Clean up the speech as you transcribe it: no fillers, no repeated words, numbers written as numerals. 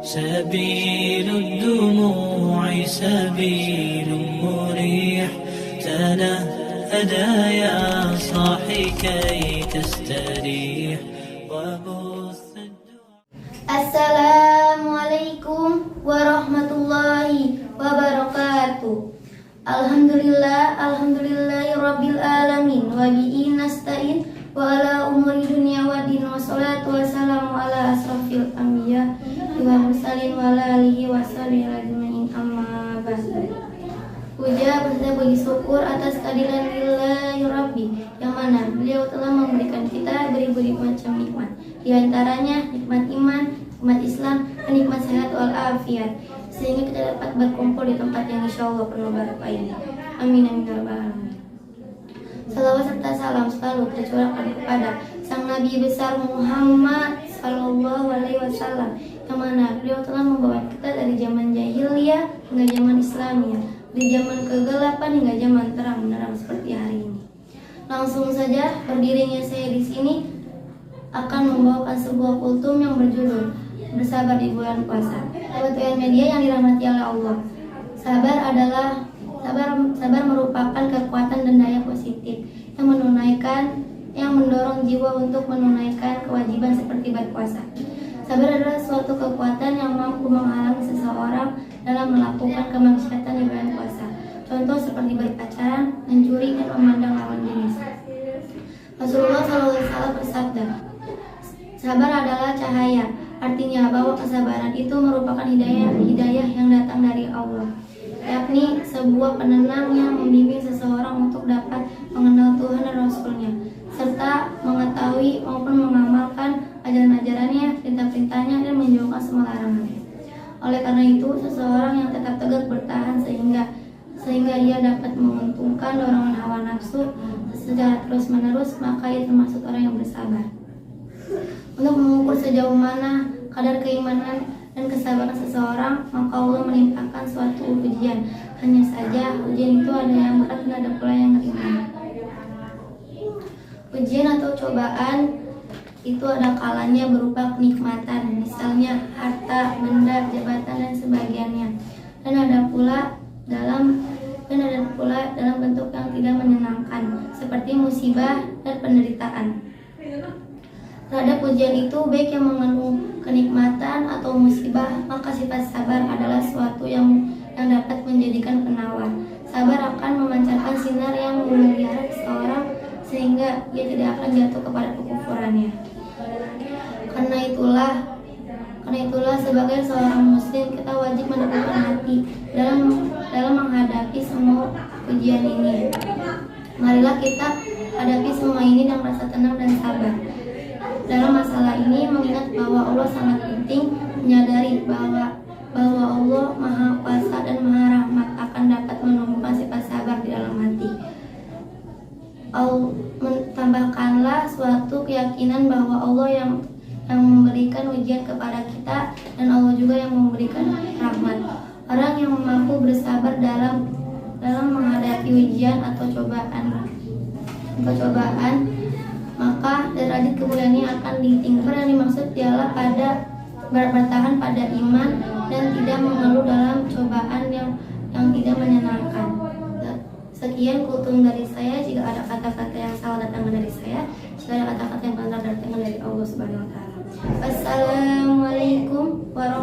سبيل الدموع سبيل مريح تنهدى يا صاحي كي تستريح وبث Assalamualaikum warahmatullahi wabarakatuh. Alhamdulillahi rabbil alamin wa bihi nasta'in wa ala umuri dunya wa din wa salatu wassalamu ala asrafil anbiya wa mursalin wa ala alihi wa sahbihi ajmain amma ba'du. Puja berserta puji syukur atas kehadiran lillahi rabbi yang mana beliau telah memberikan kita beri-beri macam nikmat, di antaranya nikmat iman, nikmat Islam, dan nikmat sehat walafiat, sehingga kita dapat berkumpul di tempat yang insyaallah penuh barokah ini. Amin amin ya rabbal alamin. Salawat serta salam selalu tercurahkan kepada sang Nabi besar Muhammad sallallahu alaihi wasallam, yang mana beliau telah membawa kita dari zaman jahiliyah hingga zaman Islamiyah, dari zaman kegelapan hingga zaman terang benderang seperti hari ini. Langsung saja berdirinya saya di sini akan membawakan sebuah kultum yang berjudul Bersabar di Bulan Puasa. Sahabat media yang dirahmati oleh Allah, sabar merupakan kekuatan dan daya positif yang mendorong jiwa untuk menunaikan kewajiban seperti berpuasa. Sabar adalah suatu kekuatan yang mampu menghalangi seseorang dalam melakukan kemaksiatan di bulan puasa. Contoh seperti berpacaran, mencuri, dan memandang lawan jenis. Rasulullah SAW bersabda, sabar adalah cahaya. Artinya bahwa kesabaran itu merupakan hidayah yang datang dari Allah, yakni sebuah penenang yang membimbing seseorang untuk dapat mengenal Tuhan dan Rasul-Nya, serta mengetahui maupun mengamalkan ajaran-ajarannya, perintah-perintahnya, dan menjauhkan semua larangannya. Oleh karena itu, seseorang yang tetap tegak bertahan sehingga ia dapat menguntungkan dorongan hawa nafsu secara terus-menerus, maka ia termasuk orang yang bersabar. Untuk mengukur sejauh mana kadar keimanan dan kesabaran seseorang, maka Allah menimpakan suatu ujian. Hanya saja ujian itu ada yang berat dan ada pula yang ringan. Ujian atau cobaan itu ada kalanya berupa kenikmatan, misalnya harta, benda, jabatan, dan sebagainya. Dan ada pula dalam bentuk yang tidak menyenangkan, seperti musibah dan penderitaan. Terhadap ujian itu, baik yang mengandung kenikmatan atau musibah, maka sifat sabar adalah suatu yang dapat menjadikan penawar. Sabar akan memancarkan sinar yang memelihara seseorang sehingga ia tidak akan jatuh kepada kekufurannya. Karena itulah sebagai seorang muslim kita wajib menenangkan hati dalam menghadapi semua ujian ini. Marilah kita hadapi semua ini dengan rasa tenang dan sabar. Dalam masalah ini mengingat bahwa Allah sangat penting, menyadari bahwa Allah Maha Kuasa dan Maha Rahmat akan dapat menumbuhkan sifat sabar di dalam hati. Tambahkanlah suatu keyakinan bahwa Allah yang memberikan ujian kepada kita, dan Allah juga yang memberikan rahmat. Orang yang mampu bersabar dalam menghadapi ujian atau cobaan, maka derajat kemuliaannya akan ditinggikan. Yang dimaksud ialah bertahan pada iman dan tidak mengeluh dalam cobaan yang tidak menyenangkan. Sekian kultum dari saya. Jika ada kata-kata yang salah datangnya dari saya, jika ada kata-kata yang benar datangnya dari Allah Subhanahu wa taala. Wassalamualaikum warahmatullahi